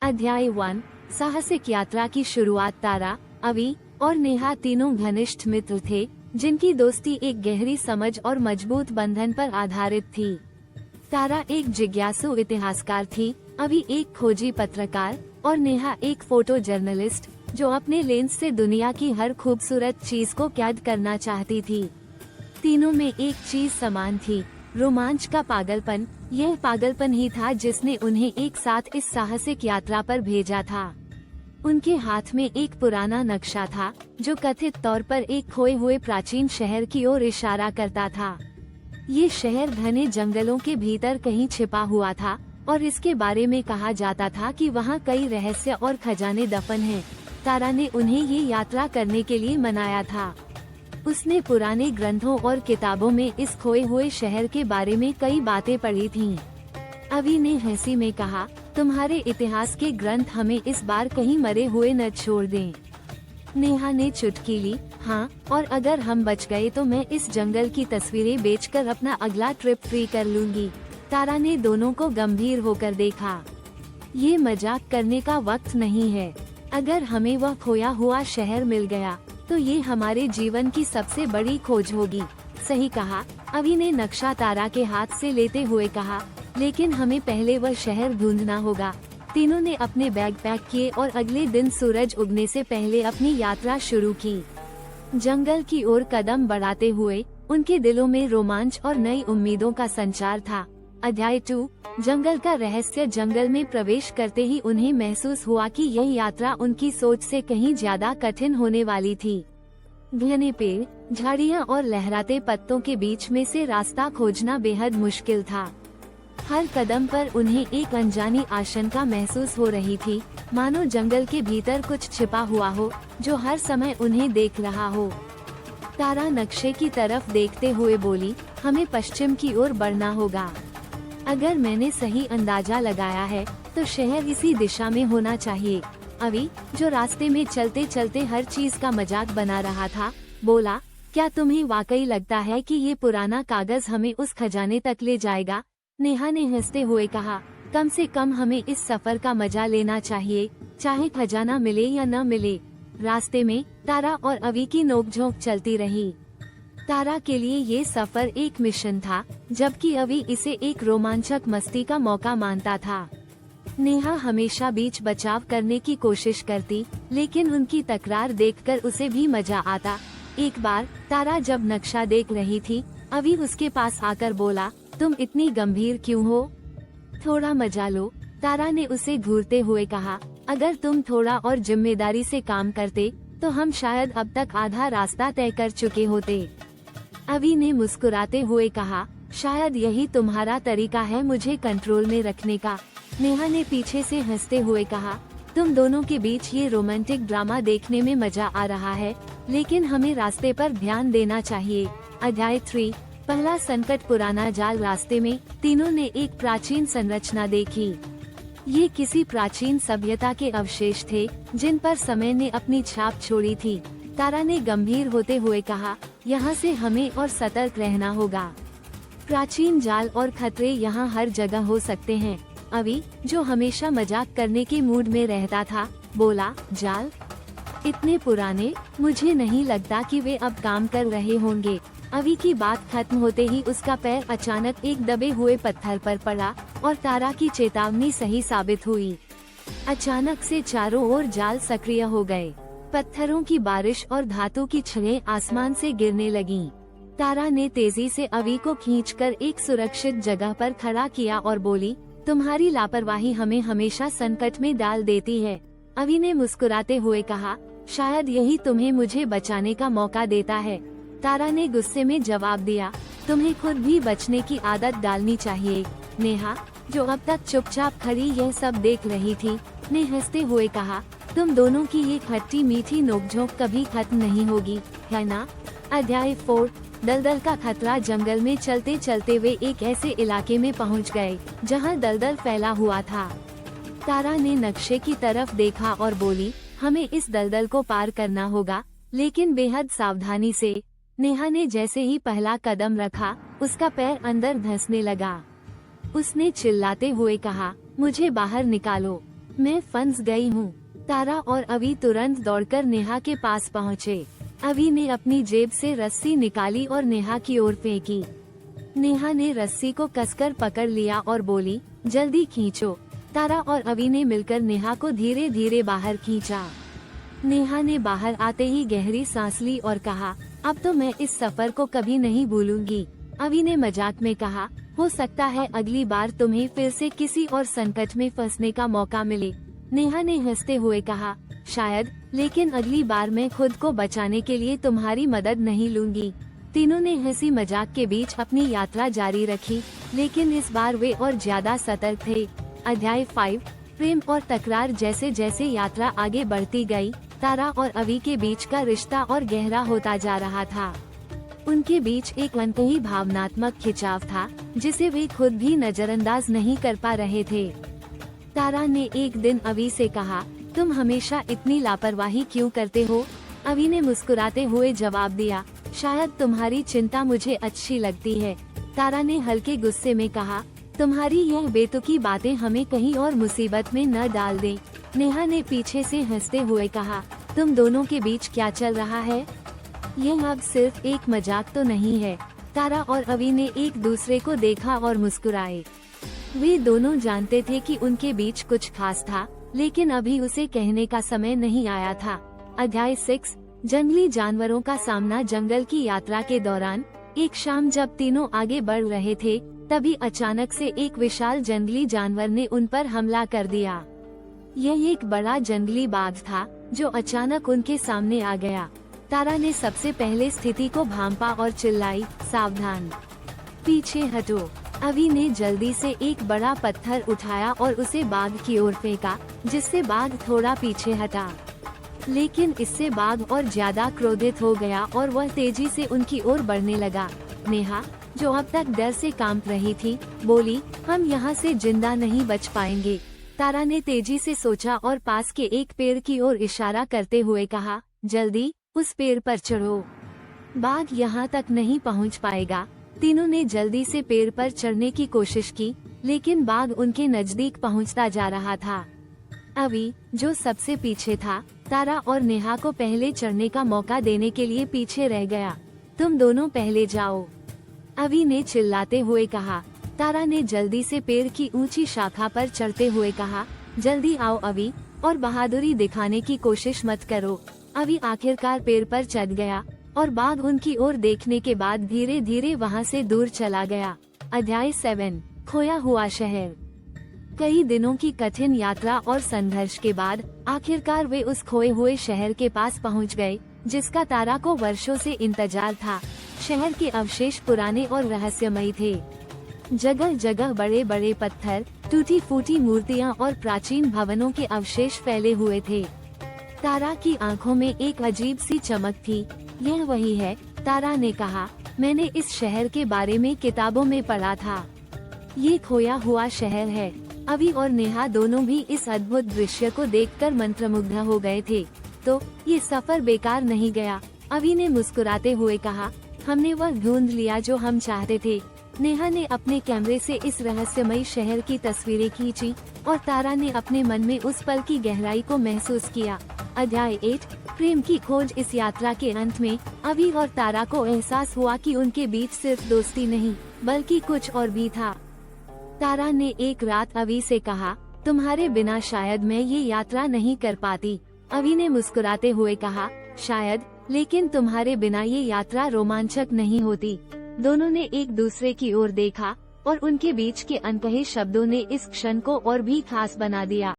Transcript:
अध्याय 1। साहसिक यात्रा की शुरुआत। तारा, अवि और नेहा तीनों घनिष्ठ मित्र थे, जिनकी दोस्ती एक गहरी समझ और मजबूत बंधन पर आधारित थी। तारा एक जिज्ञासु इतिहासकार थी, अवि एक खोजी पत्रकार और नेहा एक फोटो जर्नलिस्ट, जो अपने लेंस से दुनिया की हर खूबसूरत चीज को कैद करना चाहती थी। तीनों में एक चीज समान थी, रोमांच का पागलपन। यह पागलपन ही था जिसने उन्हें एक साथ इस साहसिक यात्रा पर भेजा था। उनके हाथ में एक पुराना नक्शा था, जो कथित तौर पर एक खोए हुए प्राचीन शहर की ओर इशारा करता था। ये शहर घने जंगलों के भीतर कहीं छिपा हुआ था और इसके बारे में कहा जाता था कि वहाँ कई रहस्य और खजाने दफन हैं। तारा ने उन्हें ये यात्रा करने के लिए मनाया था। उसने पुराने ग्रंथों और किताबों में इस खोए हुए शहर के बारे में कई बातें पढ़ी थीं। अवि ने हंसी में कहा, तुम्हारे इतिहास के ग्रंथ हमें इस बार कहीं मरे हुए न छोड़ दें। नेहा ने चुटकी ली, हाँ, और अगर हम बच गए तो मैं इस जंगल की तस्वीरें बेचकर अपना अगला ट्रिप फ्री कर लूंगी। तारा ने दोनों को गंभीर होकर देखा। ये मजाक करने का वक्त नहीं है। अगर हमें वह खोया हुआ शहर मिल गया तो ये हमारे जीवन की सबसे बड़ी खोज होगी। सही कहा, अवि ने नक्शा तारा के हाथ से लेते हुए कहा, लेकिन हमें पहले वह शहर ढूंढना होगा। तीनों ने अपने बैग पैक किए और अगले दिन सूरज उगने से पहले अपनी यात्रा शुरू की। जंगल की ओर कदम बढ़ाते हुए उनके दिलों में रोमांच और नई उम्मीदों का संचार था। अध्याय 2। जंगल का रहस्य। जंगल में प्रवेश करते ही उन्हें महसूस हुआ कि यह यात्रा उनकी सोच से कहीं ज्यादा कठिन होने वाली थी। घने पेड़, झाड़ियाँ और लहराते पत्तों के बीच में से रास्ता खोजना बेहद मुश्किल था। हर कदम पर उन्हें एक अनजानी आशंका महसूस हो रही थी, मानो जंगल के भीतर कुछ छिपा हुआ हो, जो हर समय उन्हें देख रहा हो। तारा नक्शे की तरफ देखते हुए बोली, हमें पश्चिम की ओर बढ़ना होगा। अगर मैंने सही अंदाजा लगाया है तो शहर इसी दिशा में होना चाहिए। अवि, जो रास्ते में चलते चलते हर चीज का मजाक बना रहा था, बोला, क्या तुम्हें वाकई लगता है कि ये पुराना कागज हमें उस खजाने तक ले जाएगा? नेहा ने हंसते हुए कहा, कम से कम हमें इस सफर का मजा लेना चाहिए, चाहे खजाना मिले या न मिले। रास्ते में तारा और अवि की नोकझोंक चलती रही। तारा के लिए ये सफर एक मिशन था, जबकि अवि इसे एक रोमांचक मस्ती का मौका मानता था। नेहा हमेशा बीच बचाव करने की कोशिश करती, लेकिन उनकी तकरार देखकर उसे भी मजा आता। एक बार तारा जब नक्शा देख रही थी, अवि उसके पास आकर बोला, तुम इतनी गंभीर क्यों हो? थोड़ा मजा लो। तारा ने उसे घूरते हुए कहा, अगर तुम थोड़ा और जिम्मेदारी से काम करते तो हम शायद अब तक आधा रास्ता तय कर चुके होते। अवि ने मुस्कुराते हुए कहा, शायद यही तुम्हारा तरीका है मुझे कंट्रोल में रखने का। नेहा ने पीछे से हंसते हुए कहा, तुम दोनों के बीच ये रोमांटिक ड्रामा देखने में मजा आ रहा है, लेकिन हमें रास्ते पर ध्यान देना चाहिए। अध्याय 3। पहला संकट। पुराना जाल। रास्ते में तीनों ने एक प्राचीन संरचना देखी। ये किसी प्राचीन सभ्यता के अवशेष थे, जिन पर समय ने अपनी छाप छोड़ी थी। तारा ने गंभीर होते हुए कहा, यहाँ से हमें और सतर्क रहना होगा। प्राचीन जाल और खतरे यहाँ हर जगह हो सकते हैं। अवि, जो हमेशा मजाक करने के मूड में रहता था, बोला, जाल? इतने पुराने? मुझे नहीं लगता कि वे अब काम कर रहे होंगे। अवि की बात खत्म होते ही उसका पैर अचानक एक दबे हुए पत्थर पर पड़ा और तारा की चेतावनी सही साबित हुई। अचानक से चारों ओर जाल सक्रिय हो गए। पत्थरों की बारिश और धातु की छड़ें आसमान से गिरने लगीं। तारा ने तेजी से अवि को खींचकर एक सुरक्षित जगह पर खड़ा किया और बोली, तुम्हारी लापरवाही हमें हमेशा संकट में डाल देती है। अवि ने मुस्कुराते हुए कहा, शायद यही तुम्हें मुझे बचाने का मौका देता है। तारा ने गुस्से में जवाब दिया, तुम्हें खुद भी बचने की आदत डालनी चाहिए। नेहा, जो अब तक चुपचाप खड़ी यह सब देख रही थी, ने हंसते हुए कहा, तुम दोनों की ये खट्टी मीठी नोकझोंक कभी खत्म नहीं होगी, है ना? अध्याय 4। दलदल का खतरा। जंगल में चलते चलते वे एक ऐसे इलाके में पहुंच गए, जहां दलदल फैला हुआ था। तारा ने नक्शे की तरफ देखा और बोली, हमें इस दलदल को पार करना होगा, लेकिन बेहद सावधानी से। नेहा ने जैसे ही पहला कदम रखा, उसका पैर अंदर धंसने लगा। उसने चिल्लाते हुए कहा, मुझे बाहर निकालो। मैं फंस गई हूँ। तारा और अवी तुरंत दौड़कर नेहा के पास पहुँचे। अवी ने अपनी जेब से रस्सी निकाली और नेहा की ओर फेंकी। नेहा ने रस्सी को कसकर पकड़ लिया और बोली, जल्दी खींचो। तारा और अवी ने मिलकर नेहा को धीरे धीरे बाहर खींचा। नेहा ने बाहर आते ही गहरी सांस ली और कहा, अब तो मैं इस सफर को कभी नहीं भूलूंगी। अवी ने मजाक में कहा, हो सकता है अगली बार तुम्हें फिर से किसी और संकट में फंसने का मौका मिले। नेहा ने हंसते हुए कहा, शायद, लेकिन अगली बार मैं खुद को बचाने के लिए तुम्हारी मदद नहीं लूंगी। तीनों ने हंसी मजाक के बीच अपनी यात्रा जारी रखी, लेकिन इस बार वे और ज्यादा सतर्क थे। अध्याय 5, प्रेम और तकरार। जैसे जैसे यात्रा आगे बढ़ती गई, तारा और अवी के बीच का रिश्ता और गहरा होता जा रहा था। उनके बीच एक अनकही भावनात्मक खिंचाव था, जिसे वे खुद भी नजरअंदाज नहीं कर पा रहे थे। तारा ने एक दिन अवी से कहा, तुम हमेशा इतनी लापरवाही क्यों करते हो? अवी ने मुस्कुराते हुए जवाब दिया, शायद तुम्हारी चिंता मुझे अच्छी लगती है। तारा ने हल्के गुस्से में कहा, तुम्हारी यह बेतुकी बातें हमें कहीं और मुसीबत में न डाल दें। नेहा ने पीछे से हंसते हुए कहा, तुम दोनों के बीच क्या चल रहा है? यह अब सिर्फ एक मजाक तो नहीं है। तारा और अवी ने एक दूसरे को देखा और मुस्कुराए। वे दोनों जानते थे कि उनके बीच कुछ खास था, लेकिन अभी उसे कहने का समय नहीं आया था। अध्याय 6, जंगली जानवरों का सामना। जंगल की यात्रा के दौरान एक शाम जब तीनों आगे बढ़ रहे थे, तभी अचानक से एक विशाल जंगली जानवर ने उन पर हमला कर दिया। यह एक बड़ा जंगली बाघ था, जो अचानक उनके सामने आ गया। तारा ने सबसे पहले स्थिति को भांपा और चिल्लाई, सावधान, पीछे हटो। अवी ने जल्दी से एक बड़ा पत्थर उठाया और उसे बाघ की ओर फेंका, जिससे बाघ थोड़ा पीछे हटा। लेकिन इससे बाघ और ज्यादा क्रोधित हो गया और वह तेजी से उनकी ओर बढ़ने लगा। नेहा, जो अब तक डर से कांप रही थी, बोली, हम यहाँ से जिंदा नहीं बच पाएंगे। तारा ने तेजी से सोचा और पास के एक पेड़ की ओर इशारा करते हुए कहा, जल्दी उस पेड़ पर चढ़ो, बाघ यहाँ तक नहीं पहुँच पाएगा। तीनों ने जल्दी से पेड़ पर चढ़ने की कोशिश की, लेकिन बाघ उनके नजदीक पहुँचता जा रहा था। अवी, जो सबसे पीछे था, तारा और नेहा को पहले चढ़ने का मौका देने के लिए पीछे रह गया। तुम दोनों पहले जाओ, अवी ने चिल्लाते हुए कहा। तारा ने जल्दी से पेड़ की ऊंची शाखा पर चढ़ते हुए कहा, जल्दी आओ अवी, और बहादुरी दिखाने की कोशिश मत करो। अवी आखिरकार पेड़ पर चढ़ गया और बाघ उनकी ओर देखने के बाद धीरे धीरे वहां से दूर चला गया। अध्याय 7, खोया हुआ शहर। कई दिनों की कठिन यात्रा और संघर्ष के बाद आखिरकार वे उस खोए हुए शहर के पास पहुंच गए, जिसका तारा को वर्षों से इंतजार था। शहर के अवशेष पुराने और रहस्यमयी थे। जगह जगह बड़े बड़े पत्थर, टूटी फूटी मूर्तियां और प्राचीन भवनों के अवशेष फैले हुए थे। तारा की आंखों में एक अजीब सी चमक थी। यह वही है, तारा ने कहा, मैंने इस शहर के बारे में किताबों में पढ़ा था। ये खोया हुआ शहर है। अवी और नेहा दोनों भी इस अद्भुत दृश्य को देखकर मंत्रमुग्ध हो गए थे। तो ये सफर बेकार नहीं गया, अवी ने मुस्कुराते हुए कहा, हमने वह ढूंढ लिया जो हम चाहते थे। नेहा ने अपने कैमरे से इस रहस्यमयी शहर की तस्वीरें खींची और तारा ने अपने मन में उस पल की गहराई को महसूस किया। अध्याय 8, प्रेम की खोज। इस यात्रा के अंत में अवी और तारा को एहसास हुआ कि उनके बीच सिर्फ दोस्ती नहीं, बल्कि कुछ और भी था। तारा ने एक रात अवी से कहा, तुम्हारे बिना शायद मैं ये यात्रा नहीं कर पाती। अवी ने मुस्कुराते हुए कहा, शायद, लेकिन तुम्हारे बिना ये यात्रा रोमांचक नहीं होती। दोनों ने एक दूसरे की ओर देखा और उनके बीच के अनकहे शब्दों ने इस क्षण को और भी खास बना दिया।